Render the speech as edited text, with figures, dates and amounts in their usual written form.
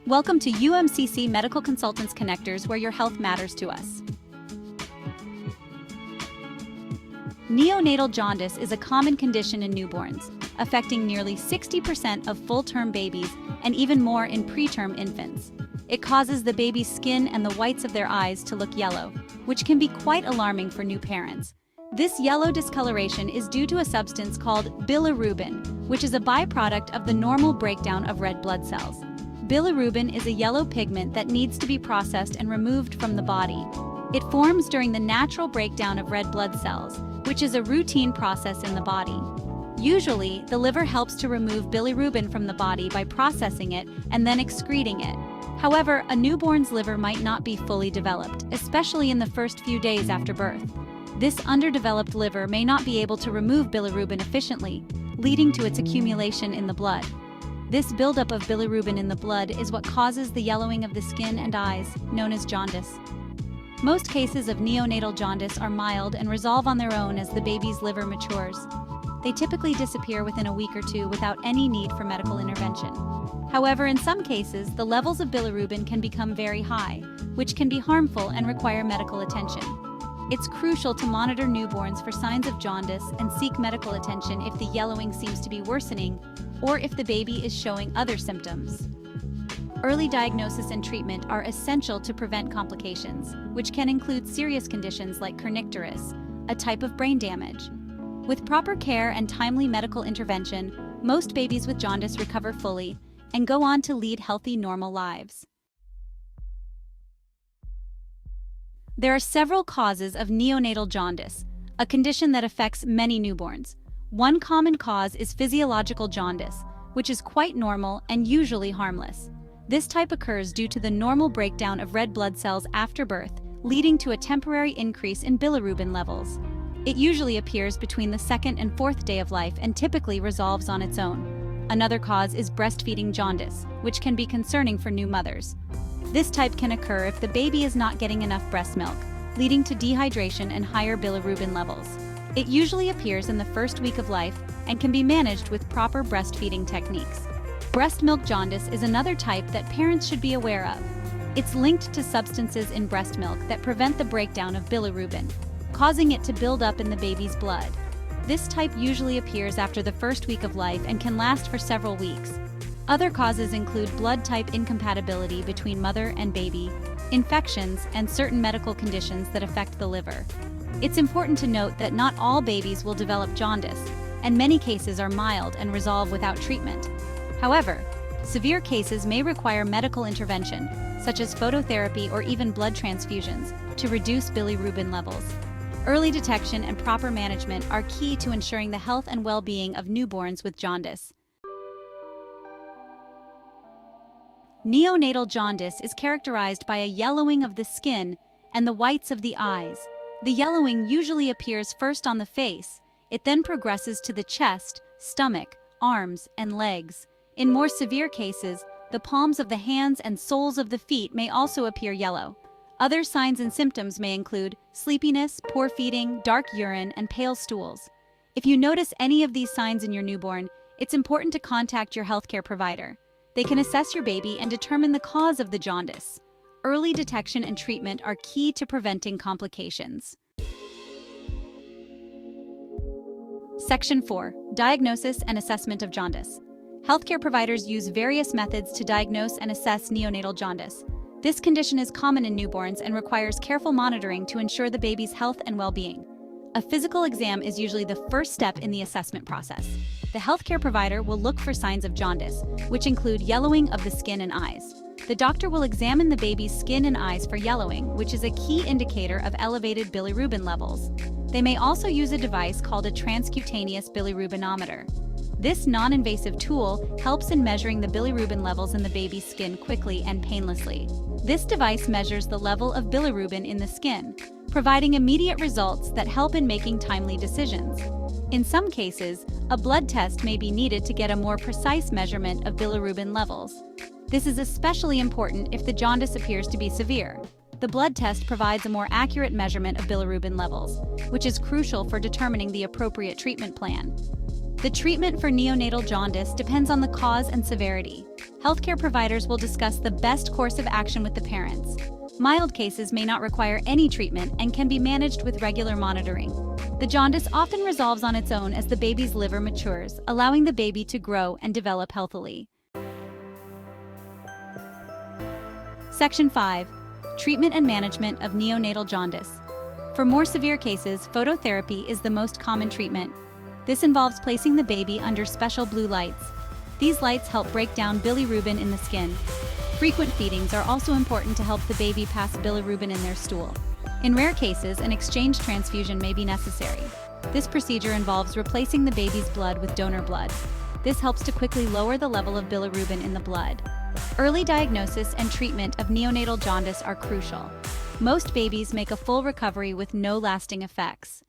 Welcome to UMCC Medical Consultants Connectors, where your health matters to us. Neonatal jaundice is a common condition in newborns, affecting nearly 60% of full-term babies and even more in preterm infants. It causes the baby's skin and the whites of their eyes to look yellow, which can be quite alarming for new parents. This yellow discoloration is due to a substance called bilirubin, which is a byproduct of the normal breakdown of red blood cells. Bilirubin is a yellow pigment that needs to be processed and removed from the body. It forms during the natural breakdown of red blood cells, which is a routine process in the body. Usually, the liver helps to remove bilirubin from the body by processing it and then excreting it. However, a newborn's liver might not be fully developed, especially in the first few days after birth. This underdeveloped liver may not be able to remove bilirubin efficiently, leading to its accumulation in the blood. This buildup of bilirubin in the blood is what causes the yellowing of the skin and eyes, known as jaundice. Most cases of neonatal jaundice are mild and resolve on their own as the baby's liver matures. They typically disappear within a week or two without any need for medical intervention. However, in some cases, the levels of bilirubin can become very high, which can be harmful and require medical attention. It's crucial to monitor newborns for signs of jaundice and seek medical attention if the yellowing seems to be worsening or if the baby is showing other symptoms. Early diagnosis and treatment are essential to prevent complications, which can include serious conditions like kernicterus, a type of brain damage. With proper care and timely medical intervention, most babies with jaundice recover fully and go on to lead healthy, normal lives. There are several causes of neonatal jaundice, a condition that affects many newborns. One common cause is physiological jaundice, which is quite normal and usually harmless. This type occurs due to the normal breakdown of red blood cells after birth, leading to a temporary increase in bilirubin levels. It usually appears between the second and fourth day of life and typically resolves on its own. Another cause is breastfeeding jaundice, which can be concerning for new mothers. This type can occur if the baby is not getting enough breast milk, leading to dehydration and higher bilirubin levels. It usually appears in the first week of life and can be managed with proper breastfeeding techniques. Breast milk jaundice is another type that parents should be aware of. It's linked to substances in breast milk that prevent the breakdown of bilirubin, causing it to build up in the baby's blood. This type usually appears after the first week of life and can last for several weeks. Other causes include blood type incompatibility between mother and baby, infections, and certain medical conditions that affect the liver. It's important to note that not all babies will develop jaundice, and many cases are mild and resolve without treatment. However, severe cases may require medical intervention, such as phototherapy or even blood transfusions, to reduce bilirubin levels. Early detection and proper management are key to ensuring the health and well-being of newborns with jaundice. Neonatal jaundice is characterized by a yellowing of the skin and the whites of the eyes. The yellowing usually appears first on the face. It then progresses to the chest, stomach, arms, and legs. In more severe cases, the palms of the hands and soles of the feet may also appear yellow. Other signs and symptoms may include sleepiness, poor feeding, dark urine, and pale stools. If you notice any of these signs in your newborn, it's important to contact your healthcare provider. They can assess your baby and determine the cause of the jaundice. Early detection and treatment are key to preventing complications. Section 4. Diagnosis and assessment of jaundice. Healthcare providers use various methods to diagnose and assess neonatal jaundice. This condition is common in newborns and requires careful monitoring to ensure the baby's health and well-being. A physical exam is usually the first step in the assessment process. The healthcare provider will look for signs of jaundice, which include yellowing of the skin and eyes. The doctor will examine the baby's skin and eyes for yellowing, which is a key indicator of elevated bilirubin levels. They may also use a device called a transcutaneous bilirubinometer. This non-invasive tool helps in measuring the bilirubin levels in the baby's skin quickly and painlessly. This device measures the level of bilirubin in the skin, providing immediate results that help in making timely decisions. In some cases, a blood test may be needed to get a more precise measurement of bilirubin levels. This is especially important if the jaundice appears to be severe. The blood test provides a more accurate measurement of bilirubin levels, which is crucial for determining the appropriate treatment plan. The treatment for neonatal jaundice depends on the cause and severity. Healthcare providers will discuss the best course of action with the parents. Mild cases may not require any treatment and can be managed with regular monitoring. The jaundice often resolves on its own as the baby's liver matures, allowing the baby to grow and develop healthily. Section 5. Treatment and management of neonatal jaundice. For more severe cases, phototherapy is the most common treatment. This involves placing the baby under special blue lights. These lights help break down bilirubin in the skin. Frequent feedings are also important to help the baby pass bilirubin in their stool. In rare cases, an exchange transfusion may be necessary. This procedure involves replacing the baby's blood with donor blood. This helps to quickly lower the level of bilirubin in the blood. Early diagnosis and treatment of neonatal jaundice are crucial. Most babies make a full recovery with no lasting effects.